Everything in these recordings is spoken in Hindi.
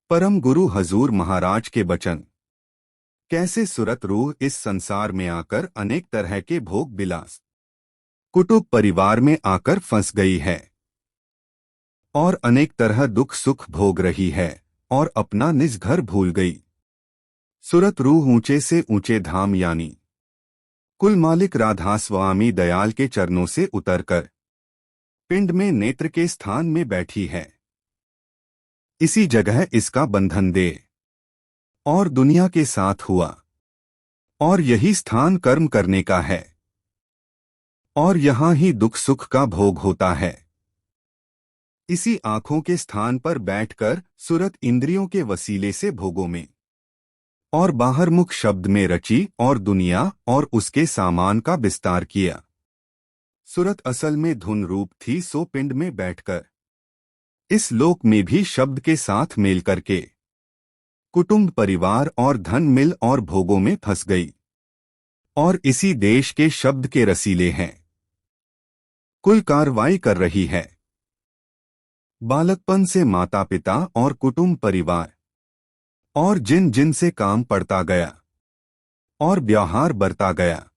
परम गुरु हजूर महाराज के बचन। कैसे सुरत रूह इस संसार में आकर अनेक तरह के भोग विलास कुटुंब परिवार में आकर फंस गई है और अनेक तरह दुख सुख भोग रही है और अपना निज घर भूल गई। सुरत रूह ऊंचे से ऊंचे धाम यानी कुल मालिक राधा स्वामी दयाल के चरणों से उतरकर पिंड में नेत्र के स्थान में बैठी है। इसी जगह इसका बंधन दे और दुनिया के साथ हुआ और यही स्थान कर्म करने का है और यहाँ ही दुख सुख का भोग होता है। इसी आंखों के स्थान पर बैठकर सुरत इंद्रियों के वसीले से भोगों में और बाहर मुख शब्द में रची और दुनिया और उसके सामान का विस्तार किया। सुरत असल में धुन रूप थी, सो पिंड में बैठकर इस लोक में भी शब्द के साथ मेल करके कुटुंब परिवार और धन मिल और भोगों में फंस गई और इसी देश के शब्द के रसीले हैं कुल कार्रवाई कर रही है। बालकपन से माता पिता और कुटुंब परिवार और जिन जिन से काम पड़ता गया और व्यवहार बरता गया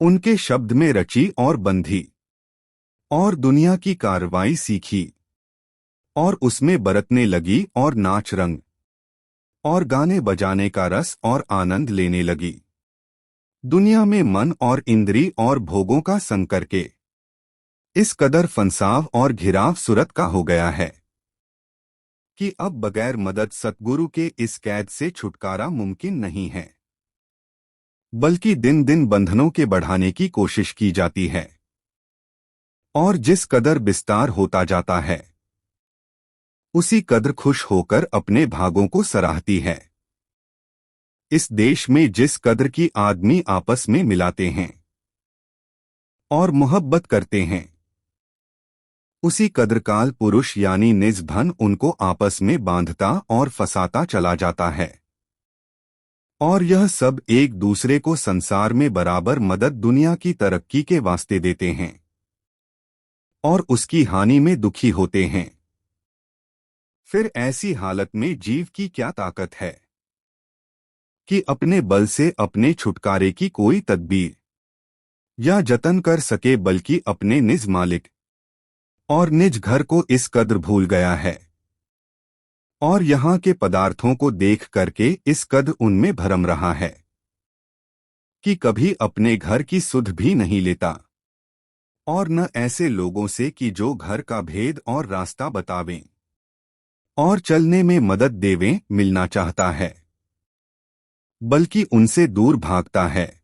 उनके शब्द में रची और बंधी और दुनिया की कार्रवाई सीखी और उसमें बरतने लगी और नाच रंग और गाने बजाने का रस और आनंद लेने लगी। दुनिया में मन और इंद्री और भोगों का संग करके इस कदर फंसाव और घिराव सुरत का हो गया है कि अब बगैर मदद सतगुरु के इस कैद से छुटकारा मुमकिन नहीं है, बल्कि दिन दिन बंधनों के बढ़ाने की कोशिश की जाती है और जिस कदर विस्तार होता जाता है उसी कदर खुश होकर अपने भागों को सराहती है। इस देश में जिस कदर की आदमी आपस में मिलाते हैं और मोहब्बत करते हैं उसी कद्रकाल पुरुष यानी निज धन उनको आपस में बांधता और फंसाता चला जाता है और यह सब एक दूसरे को संसार में बराबर मदद दुनिया की तरक्की के वास्ते देते हैं और उसकी हानि में दुखी होते हैं। फिर ऐसी हालत में जीव की क्या ताकत है कि अपने बल से अपने छुटकारे की कोई तदबीर या जतन कर सके, बल्कि अपने निज मालिक और निज घर को इस कद्र भूल गया है और यहाँ के पदार्थों को देख करके इस कद्र उनमें भरम रहा है कि कभी अपने घर की सुध भी नहीं लेता और न ऐसे लोगों से कि जो घर का भेद और रास्ता बतावें और चलने में मदद देवें मिलना चाहता है, बल्कि उनसे दूर भागता है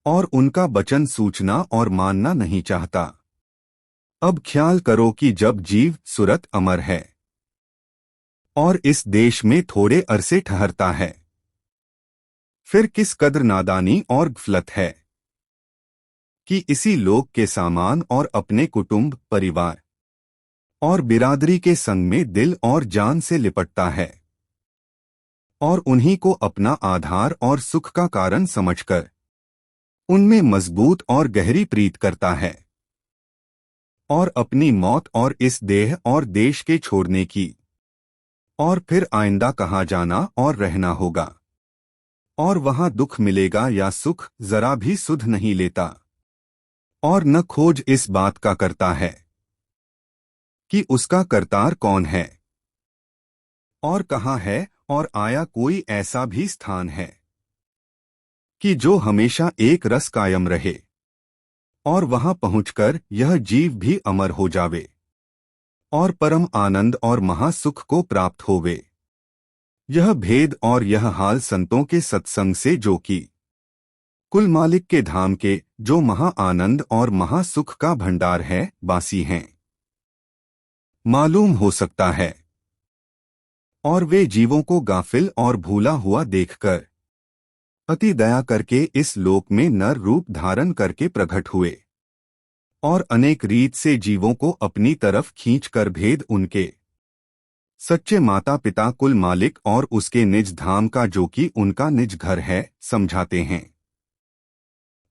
और उनका वचन सूचना और मानना नहीं चाहता। अब ख्याल करो कि जब जीव सुरत अमर है और इस देश में थोड़े अरसे ठहरता है, फिर किस कद्र नादानी और गफलत है कि इसी लोक के सामान और अपने कुटुंब परिवार और बिरादरी के संग में दिल और जान से लिपटता है और उन्हीं को अपना आधार और सुख का कारण समझकर उनमें मजबूत और गहरी प्रीत करता है और अपनी मौत और इस देह और देश के छोड़ने की और फिर आइंदा कहाँ जाना और रहना होगा और वहाँ दुख मिलेगा या सुख जरा भी सुध नहीं लेता और न खोज इस बात का करता है कि उसका करतार कौन है और कहाँ है और आया कोई ऐसा भी स्थान है कि जो हमेशा एक रस कायम रहे और वहां पहुंचकर यह जीव भी अमर हो जावे और परम आनंद और महासुख को प्राप्त होवे। यह भेद और यह हाल संतों के सत्संग से जो कि कुल मालिक के धाम के जो महा आनंद और महासुख का भंडार है बासी हैं मालूम हो सकता है और वे जीवों को गाफिल और भूला हुआ देखकर अति दया करके इस लोक में नर रूप धारण करके प्रकट हुए और अनेक रीत से जीवों को अपनी तरफ खींचकर भेद उनके सच्चे माता पिता कुल मालिक और उसके निज धाम का जो कि उनका निज घर है समझाते हैं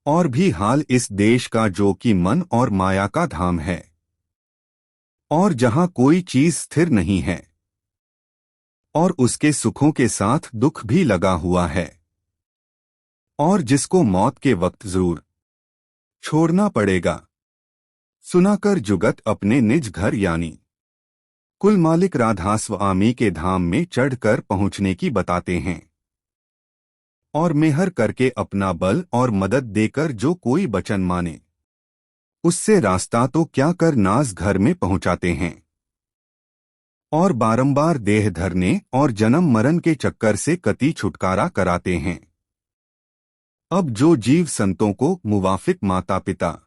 और भी हाल इस देश का जो कि मन और माया का धाम है और जहां कोई चीज स्थिर नहीं है और उसके सुखों के साथ दुख भी लगा हुआ है, और जिसको मौत के वक्त जरूर छोड़ना पड़ेगा। सुनाकर जुगत अपने निज घर यानी कुल मालिक राधास्वामी के धाम में चढ़कर पहुंचने की बताते हैं, और मेहर करके अपना बल और मदद देकर जो कोई वचन माने उससे रास्ता तो क्या कर नाज घर में पहुंचाते हैं, और बारंबार देह धरने और जन्म मरण के चक्कर से कति छुटकारा कराते हैं। अब जो जीव संतों को मुवाफिक माता पिता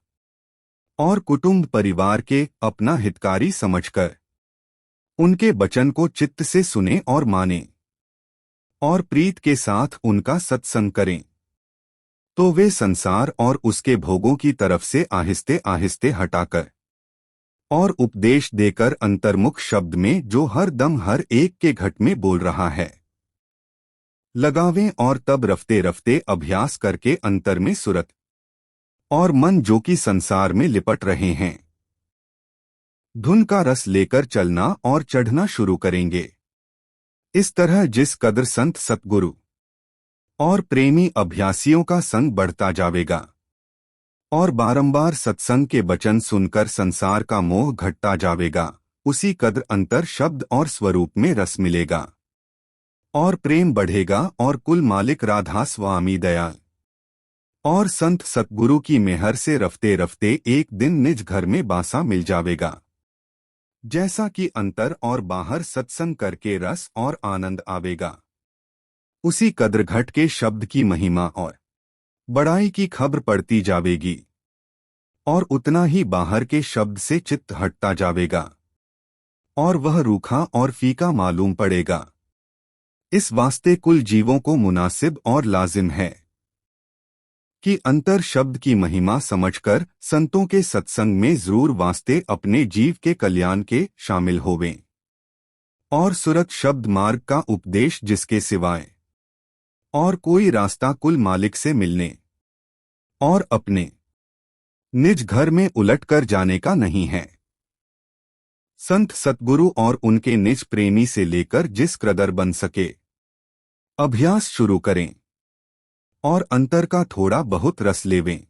और कुटुंब परिवार के अपना हितकारी समझकर उनके वचन को चित्त से सुने और माने और प्रीत के साथ उनका सत्संग करें, तो वे संसार और उसके भोगों की तरफ से आहिस्ते आहिस्ते हटाकर और उपदेश देकर अंतर्मुख शब्द में जो हर दम हर एक के घट में बोल रहा है लगावें, और तब रफ्ते रफ्ते अभ्यास करके अंतर में सुरत और मन जो कि संसार में लिपट रहे हैं धुन का रस लेकर चलना और चढ़ना शुरू करेंगे। इस तरह जिस कदर संत सतगुरु और प्रेमी अभ्यासियों का संग बढ़ता जावेगा और बारंबार सत्संग के वचन सुनकर संसार का मोह घटता जावेगा, उसी कदर अंतर शब्द और स्वरूप में रस मिलेगा और प्रेम बढ़ेगा, और कुल मालिक राधा स्वामी दयाल और संत सतगुरु की मेहर से रफ्ते रफ्ते एक दिन निज घर में बासा मिल जावेगा। जैसा कि अंतर और बाहर सत्संग करके रस और आनंद आवेगा, उसी कद्र घट के शब्द की महिमा और बड़ाई की खबर पड़ती जावेगी, और उतना ही बाहर के शब्द से चित्त हटता जावेगा और वह रूखा और फीका मालूम पड़ेगा। इस वास्ते कुल जीवों को मुनासिब और लाजिम है कि अंतर शब्द की महिमा समझकर संतों के सत्संग में जरूर वास्ते अपने जीव के कल्याण के शामिल होवें, और सुरत शब्द मार्ग का उपदेश जिसके सिवाय और कोई रास्ता कुल मालिक से मिलने और अपने निज घर में उलट कर जाने का नहीं है। संत सतगुरु और उनके निज प्रेमी से लेकर जिस कदर बन सके अभ्यास शुरू करें और अंतर का थोड़ा बहुत रस लेवें।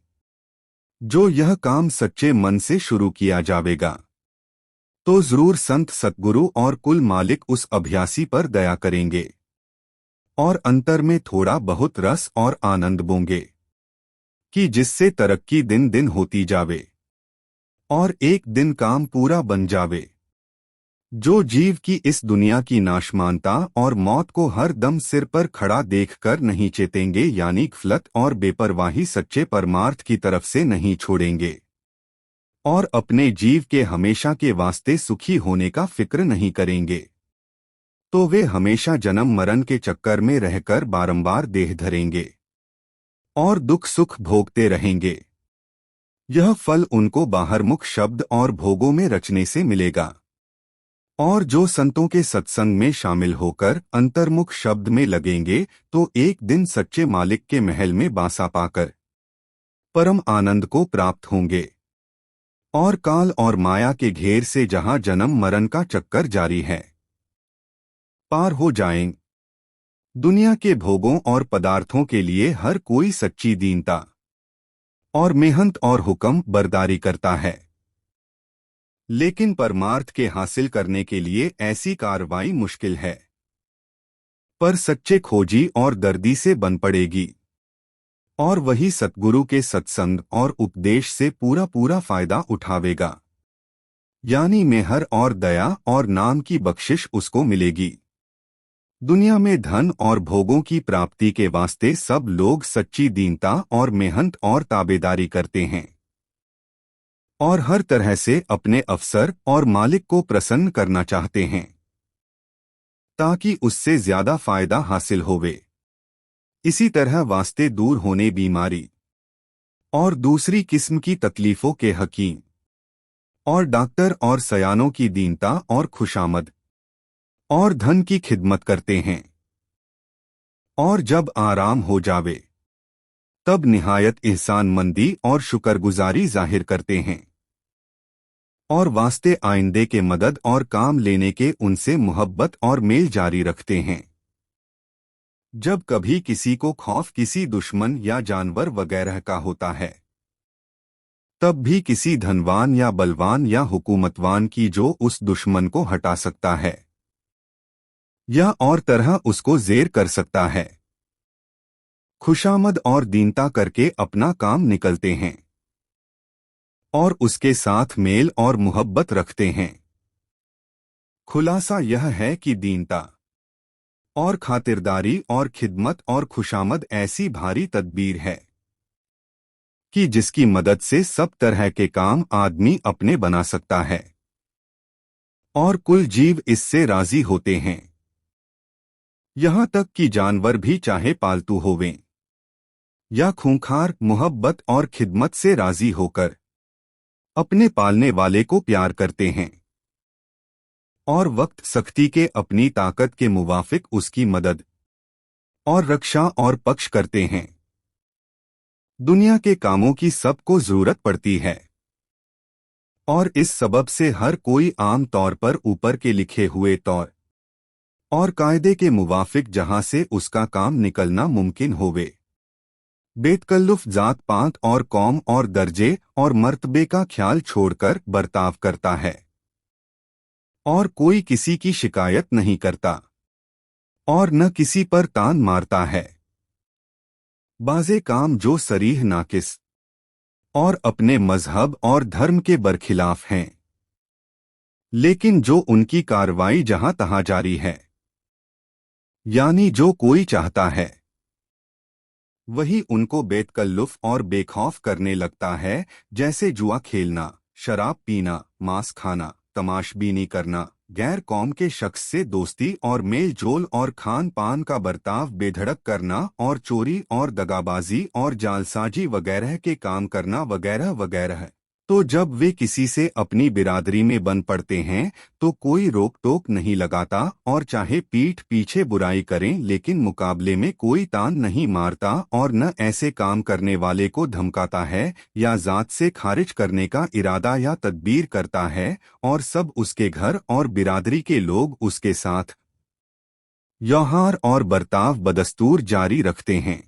जो यह काम सच्चे मन से शुरू किया जावेगा तो जरूर संत सतगुरु और कुल मालिक उस अभ्यासी पर दया करेंगे और अंतर में थोड़ा बहुत रस और आनंद बोंगे कि जिससे तरक्की दिन दिन होती जावे और एक दिन काम पूरा बन जावे। जो जीव की इस दुनिया की नाशमानता और मौत को हर दम सिर पर खड़ा देखकर नहीं चेतेंगे, यानी गफलत और बेपरवाही सच्चे परमार्थ की तरफ से नहीं छोड़ेंगे और अपने जीव के हमेशा के वास्ते सुखी होने का फिक्र नहीं करेंगे, तो वे हमेशा जन्म मरण के चक्कर में रहकर बारंबार देह धरेंगे और दुख सुख भोगते रहेंगे। यह फल उनको बाहरमुख शब्द और भोगों में रचने से मिलेगा, और जो संतों के सत्संग में शामिल होकर अंतर्मुख शब्द में लगेंगे तो एक दिन सच्चे मालिक के महल में बासा पाकर परम आनंद को प्राप्त होंगे और काल और माया के घेर से जहां जन्म मरण का चक्कर जारी है पार हो जाएंगे। दुनिया के भोगों और पदार्थों के लिए हर कोई सच्ची दीनता और मेहनत और हुक्म बर्दारी करता है, लेकिन परमार्थ के हासिल करने के लिए ऐसी कार्रवाई मुश्किल है, पर सच्चे खोजी और दर्दी से बन पड़ेगी, और वही सतगुरु के सत्संग और उपदेश से पूरा पूरा फायदा उठावेगा, यानी मेहर और दया और नाम की बख्शिश उसको मिलेगी। दुनिया में धन और भोगों की प्राप्ति के वास्ते सब लोग सच्ची दीनता और मेहनत और ताबेदारी करते हैं और हर तरह से अपने अफसर और मालिक को प्रसन्न करना चाहते हैं ताकि उससे ज्यादा फायदा हासिल होवे। इसी तरह वास्ते दूर होने बीमारी और दूसरी किस्म की तकलीफों के हकीम और डॉक्टर और सयानों की दीनता और खुशामद और धन की खिदमत करते हैं, और जब आराम हो जावे तब निहायत एहसानमंदी और शुक्रगुजारी जाहिर करते हैं। और वास्ते आइंदे के मदद और काम लेने के उनसे मोहब्बत और मेल जारी रखते हैं। जब कभी किसी को खौफ किसी दुश्मन या जानवर वगैरह का होता है, तब भी किसी धनवान या बलवान या हुकूमतवान की जो उस दुश्मन को हटा सकता है या और तरह उसको ज़ेर कर सकता है, खुशामद और दीनता करके अपना काम निकलते हैं और उसके साथ मेल और मोहब्बत रखते हैं। खुलासा यह है कि दीनता और खातिरदारी और खिदमत और खुशामद ऐसी भारी तदबीर है कि जिसकी मदद से सब तरह के काम आदमी अपने बना सकता है और कुल जीव इससे राजी होते हैं, यहाँ तक कि जानवर भी चाहे पालतू होवें या खूंखार मोहब्बत और खिदमत से राजी होकर अपने पालने वाले को प्यार करते हैं और वक्त सख्ती के अपनी ताकत के मुवाफिक उसकी मदद और रक्षा और पक्ष करते हैं। दुनिया के कामों की सबको जरूरत पड़ती है और इस सबब से हर कोई आम तौर पर ऊपर के लिखे हुए तौर और कायदे के मुवाफिक जहां से उसका काम निकलना मुमकिन होवे, बेतकल्लुफ जात पात और कौम और दर्जे और मर्तबे का ख्याल छोड़कर बर्ताव करता है और कोई किसी की शिकायत नहीं करता और न किसी पर तान मारता है। बाज़े काम जो सरीह नाकिस और अपने मजहब और धर्म के बरखिलाफ हैं, लेकिन जो उनकी कार्रवाई जहां तहां जारी है, यानी जो कोई चाहता है वही उनको बेतकल्लुफ और बेखौफ करने लगता है, जैसे जुआ खेलना, शराब पीना, मांस खाना, तमाशबीनी करना, गैर कौम के शख्स से दोस्ती और मेल जोल और खान पान का बर्ताव बेधड़क करना और चोरी और दगाबाजी और जालसाजी वगैरह के काम करना वगैरह वगैरह। तो जब वे किसी से अपनी बिरादरी में बन पड़ते हैं तो कोई रोक टोक नहीं लगाता और चाहे पीठ पीछे बुराई करें, लेकिन मुकाबले में कोई तान नहीं मारता और न ऐसे काम करने वाले को धमकाता है या जात से खारिज करने का इरादा या तदबीर करता है, और सब उसके घर और बिरादरी के लोग उसके साथ व्यवहार और बर्ताव बदस्तूर जारी रखते हैं।